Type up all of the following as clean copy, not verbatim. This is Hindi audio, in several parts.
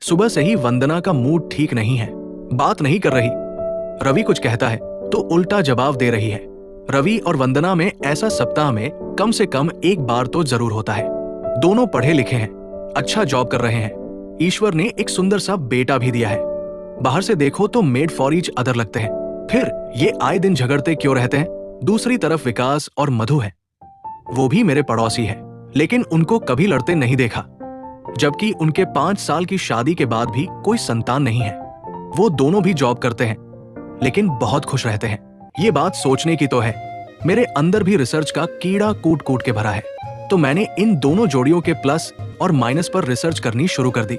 सुबह से ही वंदना का मूड ठीक नहीं है। बात नहीं कर रही। रवि कुछ कहता है तो उल्टा जवाब दे रही है। रवि और वंदना में ऐसा सप्ताह में कम से कम एक बार तो जरूर होता है। दोनों पढ़े लिखे हैं, अच्छा जॉब कर रहे हैं। ईश्वर ने एक सुंदर सा बेटा भी दिया है। बाहर से देखो तो मेड फॉर ईच अदर लगते हैं, फिर ये आए दिन झगड़ते क्यों रहते हैं? दूसरी तरफ विकास और मधु है। वो भी मेरे पड़ोसी है, लेकिन उनको कभी लड़ते नहीं देखा। जबकि उनके 5 साल की शादी के बाद भी कोई संतान नहीं है। वो दोनों भी जॉब करते हैं, लेकिन बहुत खुश रहते हैं। ये बात सोचने की तो है। मेरे अंदर भी रिसर्च का कीड़ा कूट कूट के भरा है, तो मैंने इन दोनों जोड़ियों के प्लस और माइनस पर रिसर्च करनी शुरू कर दी।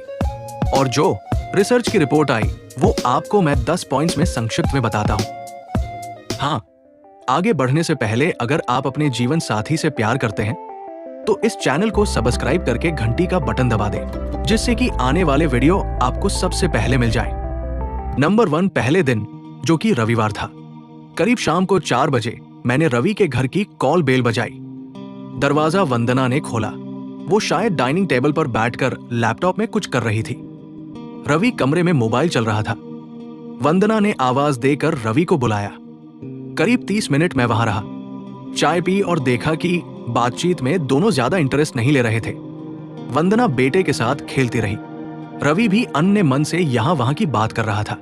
और जो रिसर्च की रिपोर्ट आई वो आपको मैं 10 पॉइंट्स में संक्षिप्त में बताता हूं। हाँ, आगे बढ़ने से पहले अगर आप अपने जीवन साथी से प्यार करते हैं तो इस चैनल को सब्सक्राइब करके घंटी का बटन दबा दें, जिससे कि आने वाले वीडियो आपको सबसे पहले मिल जाए। नंबर 1, पहले दिन, जो कि रविवार था। करीब शाम को 4 बजे मैंने रवि के घर की कॉल बेल बजाई। दरवाजा वंदना ने खोला। वो शायद डाइनिंग टेबल पर बैठकर लैपटॉप में कुछ कर रही थी। रवि कमरे में मोबाइल चल रहा था। वंदना ने आवाज देकर रवि को बुलाया। करीब 30 मिनट मैं वहां रहा, चाय पी और देखा कि बातचीत में दोनों ज्यादा इंटरेस्ट नहीं ले रहे थे। वंदना बेटे के साथ खेलती रही। रवि भी अन्य मन से यहां वहां की बात कर रहा था।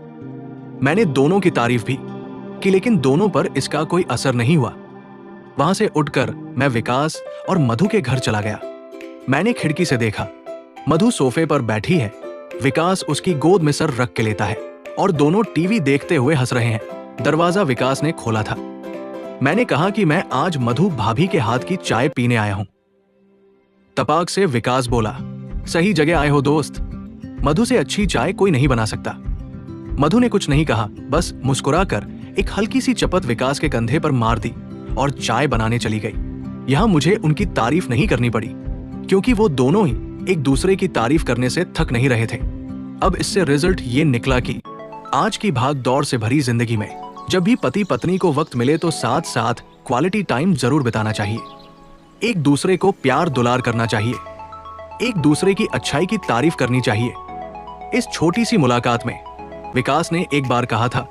मैंने दोनों की तारीफ भी की, लेकिन दोनों पर इसका कोई असर नहीं हुआ। वहां से उठकर मैं विकास और मधु के घर चला गया। मैंने खिड़की से देखा, मधु सोफे पर बैठी है। विकास उसकी गोद में सर रख के लेता है और दोनों टीवी देखते हुए हंस रहे हैं। दरवाजा विकास ने खोला था। मैंने कहा कि मैं आज मधु भाभी के हाथ की चाय पीने आया हूं। तपाक से विकास बोला, सही जगह आए हो दोस्त, मधु से अच्छी चाय कोई नहीं बना सकता। मधु ने कुछ नहीं कहा, बस मुस्कुराकर एक हल्की सी चपत विकास के कंधे पर मार दी और चाय बनाने चली गई। यहां मुझे उनकी तारीफ नहीं करनी पड़ी, क्योंकि वो दोनों ही एक दूसरे की तारीफ करने से थक नहीं रहे थे। अब इससे रिजल्ट ये निकला कि आज की भाग दौड़ से भरी जिंदगी में जब भी पति पत्नी को वक्त मिले तो साथ साथ क्वालिटी टाइम जरूर बिताना चाहिए। एक दूसरे को प्यार दुलार करना चाहिए, एक दूसरे की अच्छाई की तारीफ करनी चाहिए। इस छोटी सी मुलाकात में विकास ने एक बार कहा था,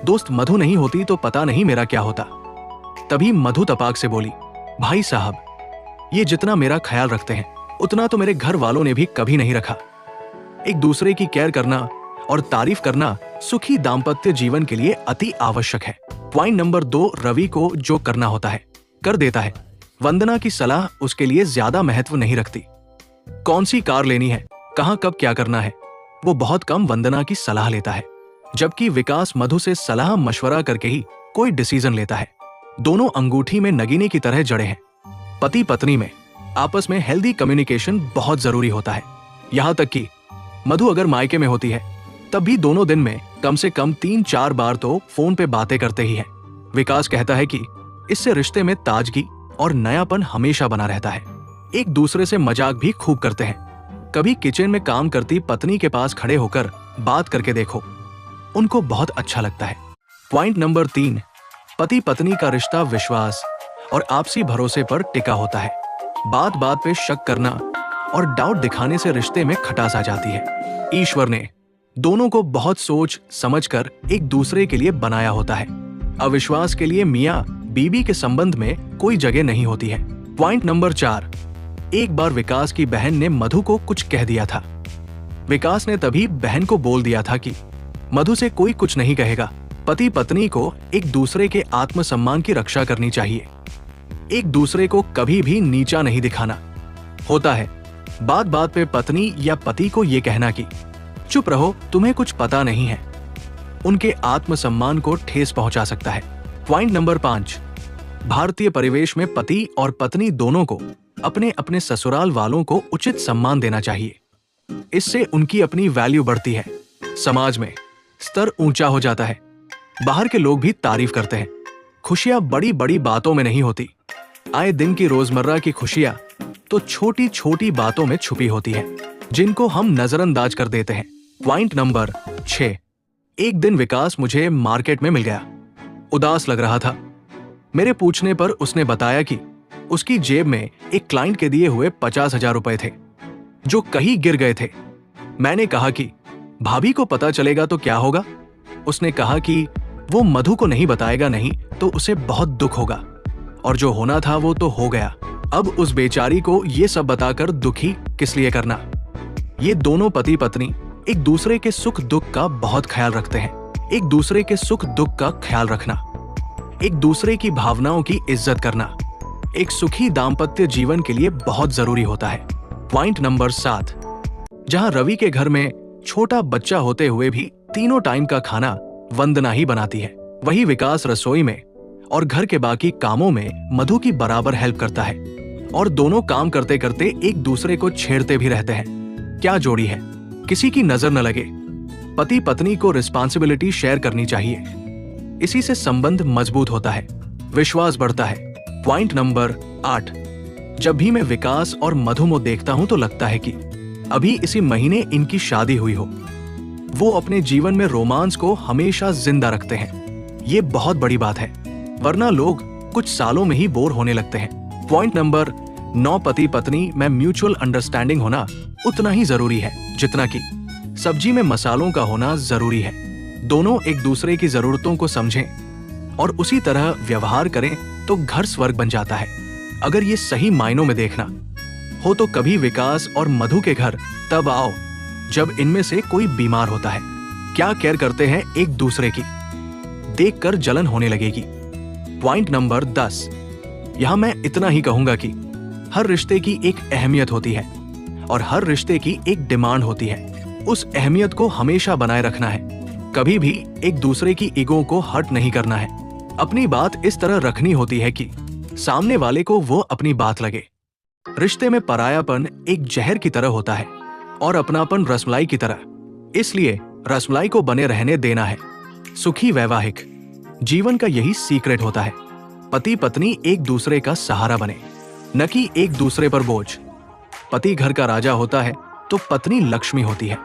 दोस्त मधु नहीं होती तो पता नहीं मेरा क्या होता। तभी मधु तपाक से बोली, भाई साहब, ये जितना मेरा ख्याल रखते हैं उतना तो मेरे घर वालों ने भी कभी नहीं रखा। एक दूसरे की केयर करना और तारीफ करना सुखी दाम्पत्य जीवन के लिए अति आवश्यक है। पॉइंट नंबर 2, रवि को जो करना होता है कर देता है। वंदना की सलाह उसके लिए ज्यादा महत्व नहीं रखती। कौन सी कार लेनी है, कहां कब क्या करना है, वो बहुत कम वंदना की सलाह लेता है। जबकि विकास मधु से सलाह मशवरा करके ही कोई डिसीजन लेता है। दोनों अंगूठी में नगीने की तरह जड़े हैं। पति पत्नी में आपस में हेल्दी कम्युनिकेशन बहुत जरूरी होता है। यहां तक कि मधु अगर मायके में होती है तब भी दोनों दिन में कम से कम 3-4 बार तो फोन पे बातें करते ही हैं। विकास कहता है कि इससे रिश्ते में ताजगी और नयापन हमेशा बना रहता है। एक दूसरे से मजाक भी खूब करते हैं। कभी किचन में काम करती पत्नी के पास खड़े होकर बात करके देखो, उनको बहुत अच्छा लगता है। पॉइंट नंबर 3, पति पत्नी का रिश्ता विश्वास और आपसी भरोसे पर टिका होता है। बात बात पे शक करना और डाउट दिखाने से रिश्ते में खटास आ जाती है। ईश्वर ने दोनों को बहुत सोच समझकर एक दूसरे के लिए बनाया होता है। अविश्वास के लिए मियां बीबी के संबंध में कोई जगह नहीं होती है। पॉइंट नंबर 4, एक बार विकास की बहन ने मधु को कुछ कह दिया था। विकास ने तभी बहन को बोल दिया था कि मधु से कोई कुछ नहीं कहेगा। पति पत्नी को एक दूसरे के आत्मसम्मान की रक्षा करनी चाहिए। एक दूसरे को कभी भी नीचा नहीं दिखाना। होता है बात बात पे पत्नी या पति को ये कहना कि चुप रहो, तुम्हें कुछ पता नहीं है, उनके आत्मसम्मान को ठेस पहुंचा सकता है। पॉइंट नंबर 5, भारतीय परिवेश में पति और पत्नी दोनों को अपने अपने ससुराल वालों को उचित सम्मान देना चाहिए। इससे उनकी अपनी वैल्यू बढ़ती है, समाज में स्तर ऊंचा हो जाता है। बाहर के लोग भी तारीफ करते हैं। खुशियां बड़ी बड़ी बातों में नहीं होती। आए दिन की रोजमर्रा की खुशियां तो छोटी छोटी बातों में छुपी होती है, जिनको हम नजरअंदाज कर देते हैं। पॉइंट नंबर 6, एक दिन विकास मुझे मार्केट में मिल गया। उदास लग रहा था। मेरे पूछने पर उसने बताया कि उसकी जेब में एक क्लाइंट के दिए हुए 50,000 रुपए थे जो कहीं गिर गए थे। मैंने कहा कि भाभी को पता चलेगा तो क्या होगा? उसने कहा कि वो मधु को नहीं बताएगा, नहीं तो उसे बहुत दुख होगा, और जो होना था वो तो हो गया। अब उस बेचारी को ये सब बताकर दुखी किस लिए करना? ये दोनों पति पत्नी एक दूसरे के सुख दुख का बहुत ख्याल रखते हैं। एक दूसरे के सुख दुख का ख्याल रखना, एक दूसरे की भावनाओं की इज्जत करना एक सुखी दाम्पत्य जीवन के लिए बहुत जरूरी होता है। पॉइंट नंबर 7, जहां रवि के घर में छोटा बच्चा होते हुए भी तीनों टाइम का खाना वंदना ही बनाती है, वही विकास रसोई में और घर के बाकी कामों में मधु की बराबर हेल्प करता है, और दोनों काम करते करते एक दूसरे को छेड़ते भी रहते हैं। क्या जोड़ी है, किसी की नजर न लगे। पति पत्नी को रिस्पॉन्सिबिलिटी शेयर करनी चाहिए, इसी से संबंध मजबूत होता है, विश्वास बढ़ता है। पॉइंट नंबर 8, जब भी मैं विकास और मधु देखता हूं तो लगता है कि अभी इसी महीने इनकी शादी हुई हो। वो अपने जीवन में रोमांस को हमेशा जिंदा रखते हैं, ये बहुत बड़ी बात है, वरना लोग कुछ सालों में ही बोर होने लगते हैं। पॉइंट नंबर 9, पति पत्नी में म्यूचुअल अंडरस्टैंडिंग होना उतना ही जरूरी है जितना कि सब्जी में मसालों का होना जरूरी है। दोनों एक दूसरे की जरूरतों को समझें और उसी तरह व्यवहार करें तो घर स्वर्ग बन जाता है। अगर ये सही मायनों में देखना हो तो कभी विकास और मधु के घर तब आओ जब इनमें से कोई बीमार होता है। क्या केयर करते हैं एक दूसरे की, देखकर जलन होने लगेगी। पॉइंट नंबर 10, यहां मैं इतना ही कहूंगा कि हर रिश्ते की एक अहमियत होती है और हर रिश्ते की एक डिमांड होती है। उस अहमियत को हमेशा बनाए रखना है, कभी भी एक दूसरे की ईगो को हर्ट नहीं करना है। अपनी बात इस तरह रखनी होती है कि सामने वाले को वो अपनी बात लगे। रिश्ते में परायापन एक जहर की तरह होता है और अपनापन रसमलाई की तरह, इसलिए रसमलाई को बने रहने देना है। सुखी वैवाहिक जीवन का यही सीक्रेट होता है। पति पत्नी एक दूसरे का सहारा बने, न कि एक दूसरे पर बोझ। पति घर का राजा होता है तो पत्नी लक्ष्मी होती है।